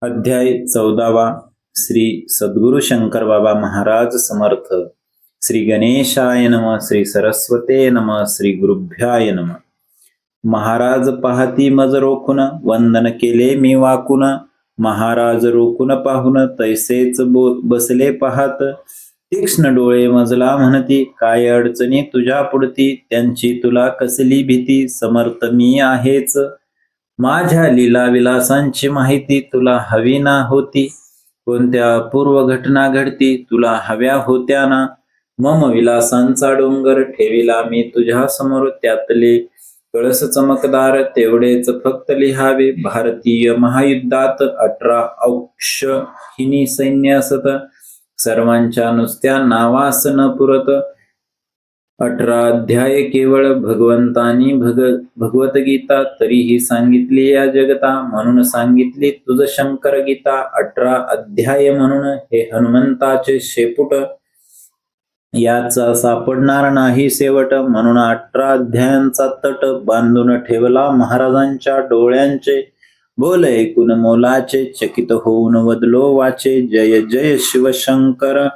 अध्याय 14वा. श्री सद्गुरु शंकर बाबा महाराज समर्थ. श्री गणेशाय नमः. श्री सरस्वते नमः. श्री गुरुभ्याय नमः. महाराज पाहती मज रोखून, वंदन केले मी वाकून. महाराज रोखून पाहून, तैसेच बसले पाहत. तीक्ष्ण डोळे मजला म्हणती, काय अडचणी तुझ्या पुढती. त्यांची तुला कसली भीती, समर्थ मी आहेच. माझ्या लीला विलासांची माहिती तुला हवी ना होती. कोणत्या अपूर्व घटना घडती तुला हव्या होत्या ना. मम विलासांचा डोंगर ठेविला मी तुझ्या समोर. त्यातले कळस चमकदार तेवढेच फक्त लिहावे. भारतीय महायुद्धात 18 अक्षहिणी सैन्य असत. सर्वांच्या नुसत्या नावास न पुरत. 18 अध्याय केवळ भगवंतानी भगवत गीता तरीही सांगितली या जगता. म्हणून सांगितली तुझ शंकर गीता. 18 अध्याय म्हणून हे हनुमंताचे शेपूट. याचा सापडणार नाही शेवट. म्हणून 18 अध्यायांचा तट बांधून ठेवला महाराजांच्या डोळ्यांचे. बोल ऐकून मोलाचे चकित होऊन वदलो वाचे. जय जय शिवशंकर.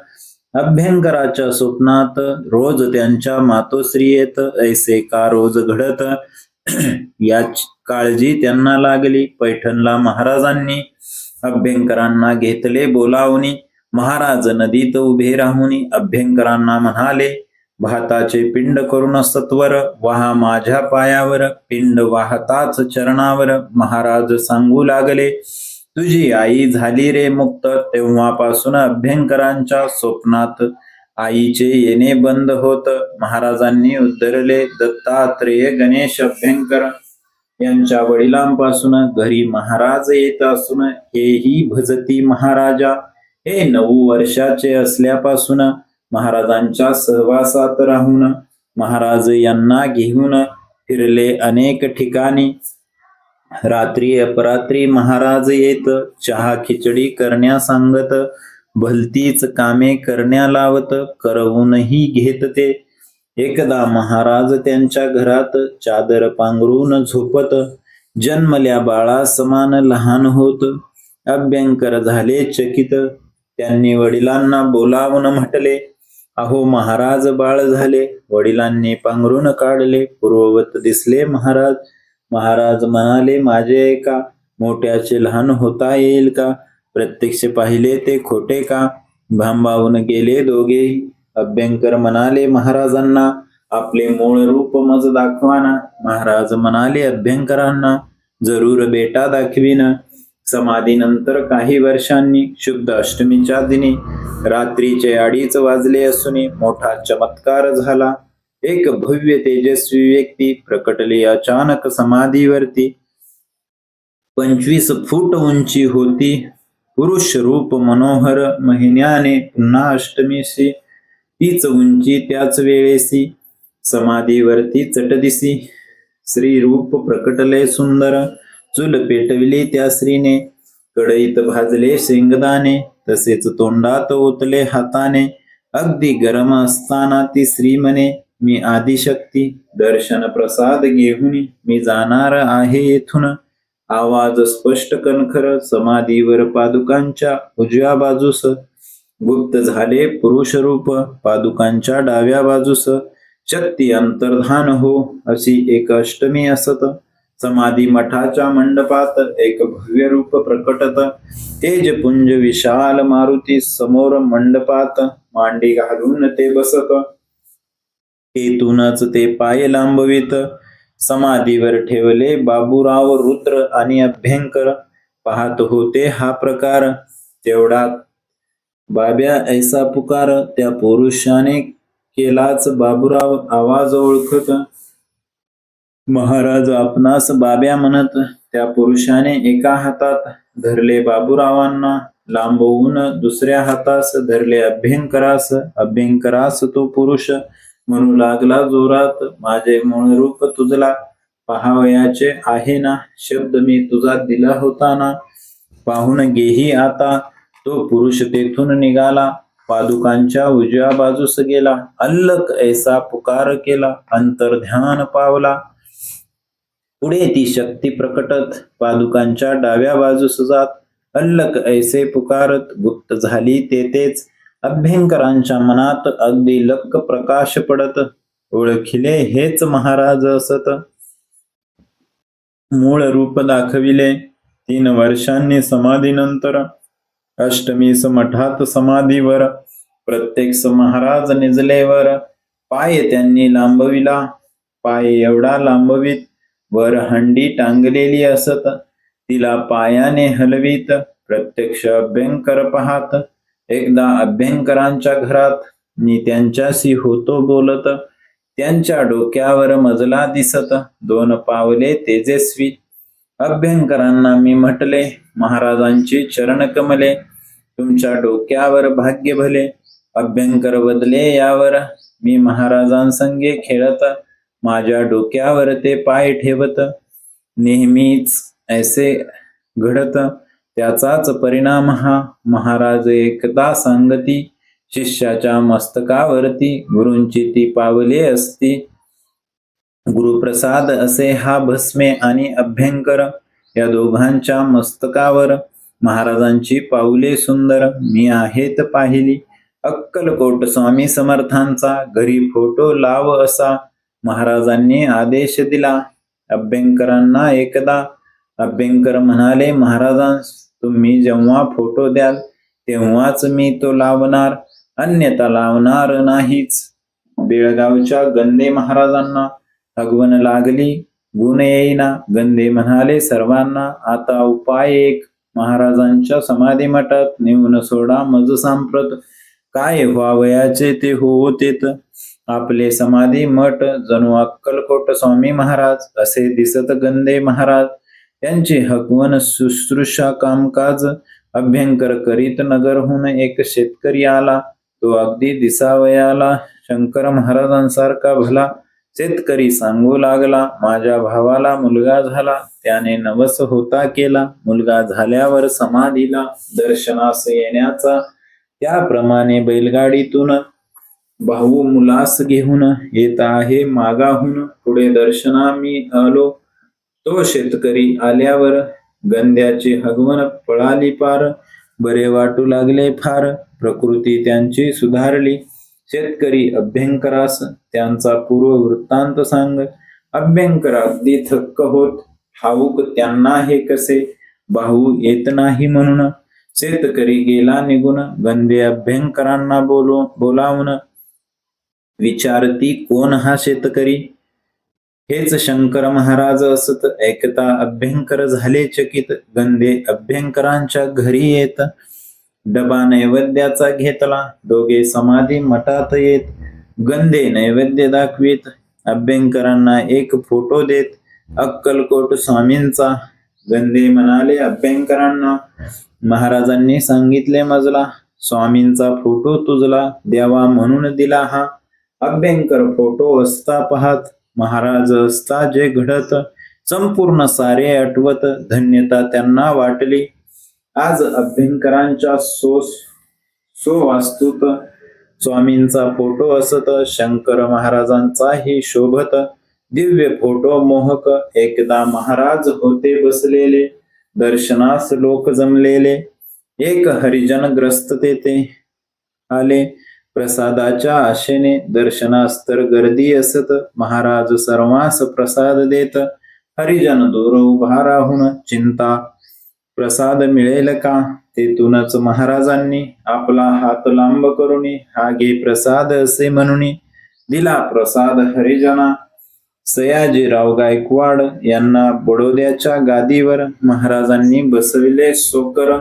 अभ्यंकराच्या स्वप्नात रोज त्यांच्या मातोश्री येत. ऐसे का रोज घडत, याची काळजी त्यांना लागली. पैठणला महाराजांनी अभ्यंकरांना घेतले बोलावणी. महाराज नदीत उभे राहुनी अभ्यंकरांना म्हणाले, भाताचे पिंड करून सत्वर वाहा माझ्या पायावर. पिंड वाहताच चरणावर महाराज सांगू लागले, तुझी आई झाली रे मुक्त. तेव्हापासून अभ्यंकरांच्या स्वप्नात आईचे येणे बंद होत. महाराजांनी उद्धरले, दत्तात्रेय गणेश अभ्यंकर यांच्या वडिलांपासून घरी महाराज येत असून हेही भजती महाराजा. हे 9 वर्षाचे असल्यापासून महाराजांच्या सहवासात राहून महाराज यांना घेऊन फिरले अनेक ठिकाणी. रात्री अपरात्री महाराज येत. चहा खिचडी करण्या सांगत. भलतीच कामे करण्या लावत. करवूनही घेत ते. एकदा महाराज त्यांच्या घरात चादर पांघरून झोपत. जन्मल्या बाळा समान लहान होत. अभ्यंकर झाले चकित. त्यांनी वडिलांना बोलावून म्हटले, अहो महाराज बाळ झाले. वडिलांनी पांघरून काढले. पूर्ववत दिसले महाराज. महाराज म्हणाले, माझे ऐका. मोठ्याचे लहान होता येईल का. प्रत्यक्ष पाहिले ते खोटे का. भांबावून गेले दोघेही. अभ्यंकर म्हणाले महाराजांना, आपले मूळ रूप मज दाखवाना. महाराज म्हणाले अभ्यंकरांना, जरूर बेटा दाखवीन. समाधीनंतर काही वर्षांनी शुद्ध अष्टमीच्या दिनी रात्रीचे 2:30 वाजले असून मोठा चमत्कार झाला. एक भव्य तेजस्वी व्यक्ती प्रकटली अचानक समाधीवरती. 25 फूट उंची होती. पुरुष रूप मनोहर. महिन्याने पुन्हा अष्टमीशी तीच उंची त्याच वेळेसी समाधीवरती चटदिसी. श्री रूप प्रकटले सुंदर. चूल पेटविली त्या स्त्रीने. कढईत भाजले शेंगदाणे. तसेच तोंडात ओतले हाताने. अगदी गरम असताना ती स्त्री म्हणे, मी आदिशक्ती. दर्शन प्रसाद घेऊन मी जाणार आहे येथून. आवाज स्पष्ट कणखर. समाधीवर पादुकांच्या उजव्या बाजूस. गुप्त झाले पुरुष रूप पादुकांच्या डाव्या बाजूस. शक्ती अंतर्धान हो अशी एक अष्टमी असत. समाधी मठाच्या मंडपात एक भव्य रूप प्रकटत. तेजपुंज विशाल मारुती समोर मंडपात मांडी घालून ते बसत. तेथूनच ते पाय लांबवित. समाधीवर ठेवले बाबूराव, रुद्र आणि अभ्यंकर पाहत होते हा प्रकार. तेवढ्यात बाब्या ऐसा पुकार. त्या पुरुषाने केलाच. बाबूराव आवाज ओळखत. महाराज आपणास बाब्या म्हणत. त्या पुरुषाने एका हातात धरले बाबूरावांना लांबवून, दुसऱ्या हातास धरले अभ्यंकरास. अभ्यंकरास तो पुरुष म्हणू लागला जोरात, माझे मूळ रूप तुझला पाहावयाचे आहे ना. शब्द मी तुझा दिला होता ना. पाहून घेही आता. तो पुरुष तेथून निघाला. पादुकांच्या उजव्या बाजूस गेला. अल्लक ऐसा पुकार केला. अंतर्ध्यान पावला. पुढे ती शक्ती प्रकटत पादुकांच्या डाव्या बाजूस जात. अल्लक ऐसे पुकारत गुप्त झाली तेथेच अभ्यंकरांच्या मनात अगदी लक्क प्रकाश पडत. ओळखिले हेच महाराज असत. मूळ रूप दाखविले. 3 वर्षांनी समाधीनंतर अष्टमीस मठात समाधीवर प्रत्यक्ष महाराज निजलेवर पाय त्यांनी लांबविला. पाय एवढा लांबवीत वर हंडी टांगलेली असत. तिला पायाने हलवीत प्रत्यक्ष अभ्यंकर पाहात. एकदा अभ्यंकरांच्या घरात मी त्यांच्याशी होतो बोलत. त्यांच्या डोक्यावर मजला दिसत 2 पावले तेजस्वी. अभ्यंकरांना मी म्हटले, महाराजांची चरण कमले, तुमच्या डोक्यावर भाग्य भले. अभ्यंकर बदले यावर मी महाराजांसंगे खेळत. माझ्या डोक्यावर ते पाय ठेवत. नेहमीच ऐसे घडत त्याचाच परिणाम हा. महाराज एकदा सांगती शिष्याच्या मस्तकावरती गुरूंची ती पावले असती. गुरुप्रसाद असे हा भस्मे आणि अभ्यंकर या दोघांच्या मस्तकावर महाराजांची पाऊले सुंदर मी आहेत पाहिली. अक्कलकोट स्वामी समर्थांचा घरी फोटो लाव असा महाराजांनी आदेश दिला. अभ्यंकरांना एकदा अभ्यंकर म्हणाले, महाराजांस तुम्ही जेव्हा फोटो द्याल तेव्हाच मी तो लावणार, अन्यथा लावणार नाहीच. बेळगावच्या गंदे महाराजांना आगवण लागली, गुण येईना. गंदे म्हणाले सर्वांना, आता उपाय एक, महाराजांच्या समाधी मठात नेऊन सोडा मज सांप्रत. काय व्हावयाचे ते होतेत. आपले समाधी मठ जणू अक्कलकोट स्वामी महाराज असे दिसत गंदे महाराज. त्यांची हकवण शुश्रूषा कामकाज अभ्यंकर करीत. नगरहून एक शेतकरी आला, तो अगदी दिसावयाला शंकर महाराजांसारखा भला. शेतकरी सांगू लागला, माझ्या भावाला मुलगा झाला, त्याने नवस होता केला. मुलगा झाल्यावर समाधीला दर्शनास येण्याचा, त्याप्रमाणे बैलगाडीतून भाऊ मुलास घेऊन येत आहे मागाहून. पुढे दर्शना मी आलो. तो शेतकरी आल्यावर गंद्याची हगवण पळाली पार. बरे वाटू लागले फार, प्रकृती त्यांची सुधारली. शेतकरी अभ्यंकरास त्यांचा पूर्व वृत्तांत सांग. अभ्यंकर अगदी थक्क होत, ठाऊक त्यांना हे कसे, भाऊ येत नाही म्हणून. शेतकरी गेला निघून. गंदे अभ्यंकरांना बोलावून विचारती, कोण हा शेतकरी. हेच शंकर महाराज असत. ऐकता अभ्यंकर झाले चकित. गंदे अभ्यंकरांच्या घरी येत. डबा नैवेद्याचा घेतला. दोघे समाधी मठात येत. गंदे नैवेद्य दाखवीत. अभ्यंकरांना एक फोटो देत, अक्कलकोट स्वामींचा. गंदे म्हणाले अभ्यंकरांना, महाराजांनी सांगितले मजला, स्वामींचा फोटो तुझला द्यावा म्हणून दिला हा. अभ्यंकर फोटो असता पाहत, महाराज असता जे घडत, संपूर्ण सारे आठवत. धन्यता त्यांना वाटली. आज अभ्यंकरांच्या वास्तूत स्वामींचा फोटो असत. शंकर महाराजांचाही शोभत. दिव्य फोटो मोहक. एकदा महाराज होते बसलेले, दर्शनास लोक जमलेले. एक हरिजन ग्रस्त तेथे आले. प्रसादाच्या आशेने दर्शनास तर गर्दी असत. महाराज सर्वांस प्रसाद देत. हरिजन दूर उभा राहून चिंता, प्रसाद मिळेल का. तेथूनच महाराजांनी आपला हात लांब करुनी, हा घे प्रसाद असे म्हणून दिला प्रसाद हरिजना. सयाजीराव गायकवाड यांना बडोद्याच्या गादीवर महाराजांनी बसविले सोकर.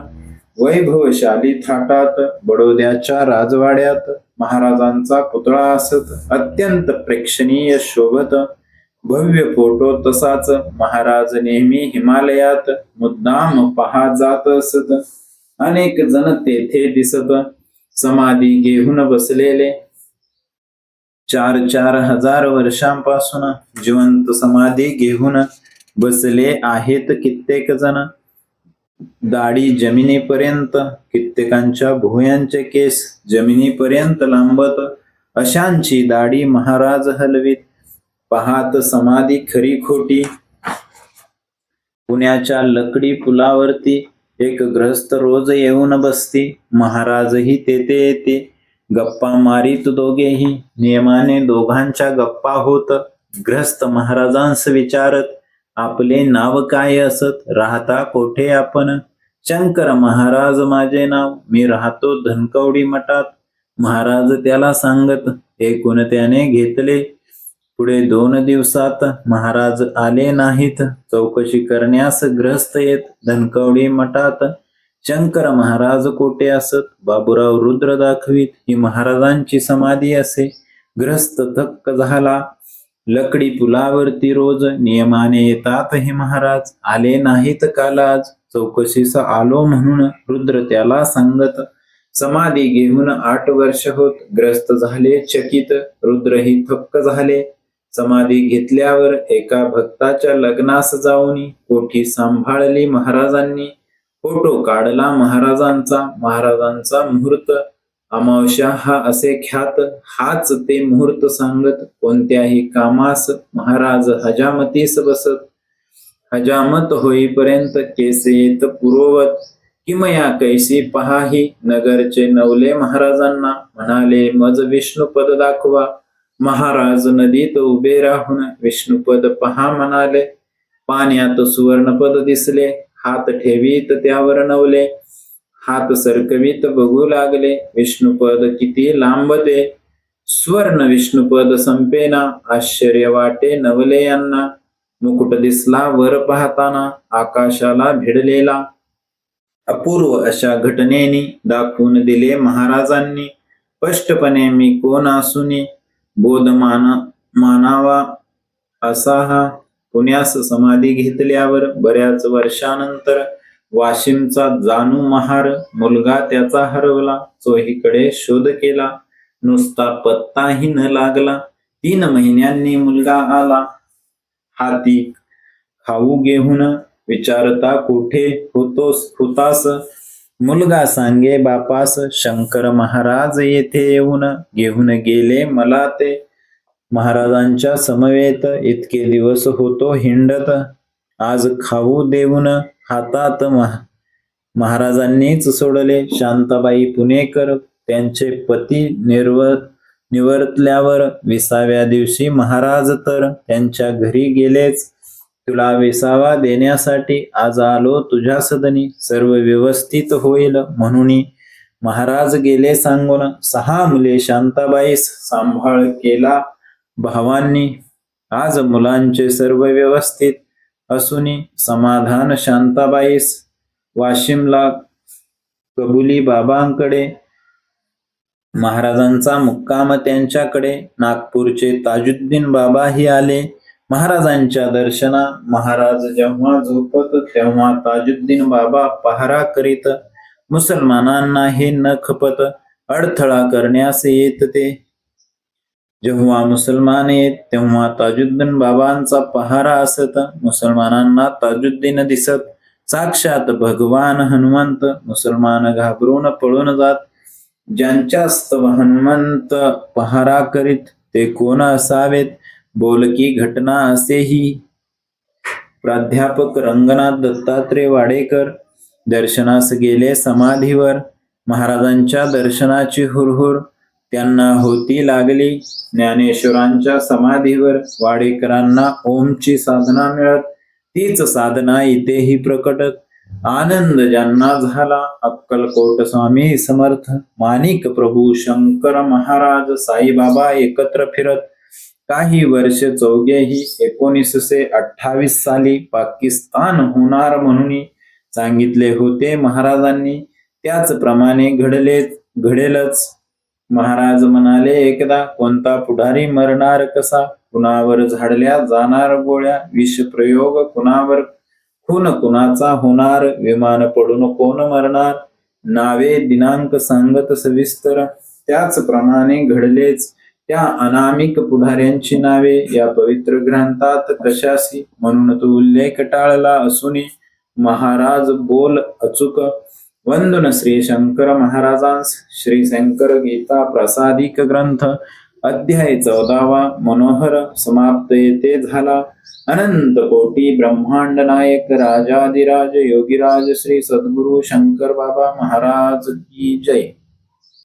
वैभवशाली थाटात बडोद्याच्या राजवाड्यात महाराजांचा पुतळा असत. अत्यंत प्रेक्षणीय शोभत. भव्य फोटो तसाच. महाराज नेहमी हिमालयात मुद्दाम पहा जात असत. अनेक जण तेथे दिसत. समाधी घेऊन बसलेले. 4-4 हजार वर्षांपासून जिवंत समाधी घेऊन बसले आहेत कित्येक जण. दाढी जमिनीपर्यंत, कित्येकांच्या भुवयांचे केस जमिनीपर्यंत लांबत. अशांची दाढी महाराज हलवीत. पाहात समाधी खरी खोटी. पुण्याच्या लकडी पुलावरती एक गृहस्थ रोज येऊन बसती, महाराजही तेथे येते. गप्पा मारीत दोघेही, नियमाने दोघांच्या गप्पा होत. गृहस्थ महाराजांस विचारत, आपले नाव काय असत, राहता कोठे आपण? शंकर महाराज माझे नाव, मी राहतो धनकवडी मठात. महाराज त्याला सांगत, ऐकून त्याने घेतले. पुढे 2 दिवसात महाराज आले नाहीत. चौकशी करण्यास गृहस्थ येत धनकवडी मठात. शंकर महाराज कोठे असत, बाबूराव रुद्र दाखवीत. ही महाराजांची समाधी असे. गृहस्थ थक्क झाला. लकडी पुलावरती रोज नियमाने येतात हे महाराज, आले नाहीत काल आज. चौकशीस आलो म्हणून रुद्र त्याला सांगत. समाधी घेऊन 8 वर्ष होत, ग्रस्त झाले चकित. रुद्रही थक्क झाले. समाधी घेतल्यावर एका भक्ताच्या लग्नास जाऊन कोठी सांभाळली महाराजांनी. फोटो काढला महाराजांचा मुहूर्त. अमावस्या हा असे ख्यात, हाच ते मुहूर्त सांगत. कोणत्याही कामास महाराज हजामतीस बसत. हजामत होईपर्यंत केसे येत पुरोवत. किमया कैसी पहाही, नगरचे नवले महाराजांना. म्हणाले मज विष्णुपद दाखवा. महाराज नदीत उभे राहून विष्णुपद पहा म्हणाले. पाण्यात सुवर्णपद दिसले, हात ठेवीत त्यावर नवले. हात सरकवीत बघू लागले, विष्णुपद किती लांब ते. स्वर्ण विष्णुपद संपेना, आश्चर्य वाटे नवले यांना. मुकुट दिसला वर पाहताना, आकाशाला भिडलेला. अपूर्व अशा घटनेनी दाखवून दिले महाराजांनी. स्पष्टपणे मी कोण असूनी, बोध मानावा असा हा. पुण्यास समाधी घेतल्यावर बऱ्याच वर्षानंतर वाशिमचा जानू महार, मुलगा त्याचा हरवला. चोहीकडे शोध केला, नुसता पत्ताही न लागला. 3 महिन्यांनी मुलगा आला. हाती खाऊ घेऊन विचारता कुठे होतास. मुलगा सांगे बापास, शंकर महाराज येथे येऊन घेऊन गेले मला ते. महाराजांच्या समवेत इतके दिवस होतो हिंडत. आज खाऊ देऊन हातात महाराजांनीच सोडले. शांताबाई पुणेकर त्यांचे पती निवर्तल्यावर 20व्या दिवशी महाराज तर त्यांच्या घरी गेलेच. तुला विसावा देण्यासाठी आज आलो तुझ्या सदनी. सर्व व्यवस्थित होईल म्हणून महाराज गेले सांगून. 6 मुले शांताबाईस सांभाळ केला भावांनी. आज मुलांचे सर्व व्यवस्थित असूनी समाधान शांताबाईस. वाशिमला कबुली बाबांकडे महाराजांचा मुक्काम त्यांच्याकडे. नागपूरचे ताजुद्दीन बाबाही आले महाराजांच्या दर्शना. महाराज जेव्हा झोपत तेव्हा ताजुद्दीन बाबा पहारा करीत. मुसलमानांना हे न खपत, अडथळा करण्यास येत ते. जेव्हा मुसलमान येत तेव्हा ताजुद्दीन बाबांचा पहारा असत. मुसलमानांना ताजुद्दीन दिसत, साक्षात भगवान हनुमंत. मुसलमान घाबरून पळून जात. ज्यांच्यास्तव हनुमंत पहारा करीत ते कोण असावेत, बोलकी घटना असेही. प्राध्यापक रंगनाथ दत्तात्रय वाडेकर दर्शनास गेले समाधीवर. महाराजांच्या दर्शनाची हुरहुर त्यांना होती लागली. ज्ञानेश्वरांच्या समाधीवर वाडेकरांना ओमची साधना मिळत. तीच साधना इथेही प्रकटत. आनंद ज्यांना झाला. अक्कलकोट स्वामी समर्थ, माणिक प्रभू, शंकर महाराज, साईबाबा एकत्र फिरत. काही वर्ष चौघेही 1928 साली पाकिस्तान होणार म्हणून सांगितले होते महाराजांनी. त्याचप्रमाणे घडेलच. महाराज म्हणाले एकदा, कोणता पुढारी मरणार कसा, कुणावर झाडल्या जाणार गोळ्या, विषप्रयोग कुणावर, खून कुणाचा होणार, विमान पडून कोण मरणार, नावे दिनांक सांगत सविस्तर. त्याचप्रमाणे घडलेच. त्या अनामिक पुढाऱ्यांची नावे या पवित्र ग्रंथात कशासी, म्हणून तो उल्लेख टाळला असूनी महाराज बोल अचूक. वंदन श्री शंकर महाराजांस. श्री शंकर गीता प्रसादिक ग्रंथ अध्याय 14वा मनोहर समाप्त येथे झाला. अनंत कोटी ब्रह्मांड नायक राजाधिराज योगीराज श्री सद्गुरु शंकर बाबा महाराज की जय.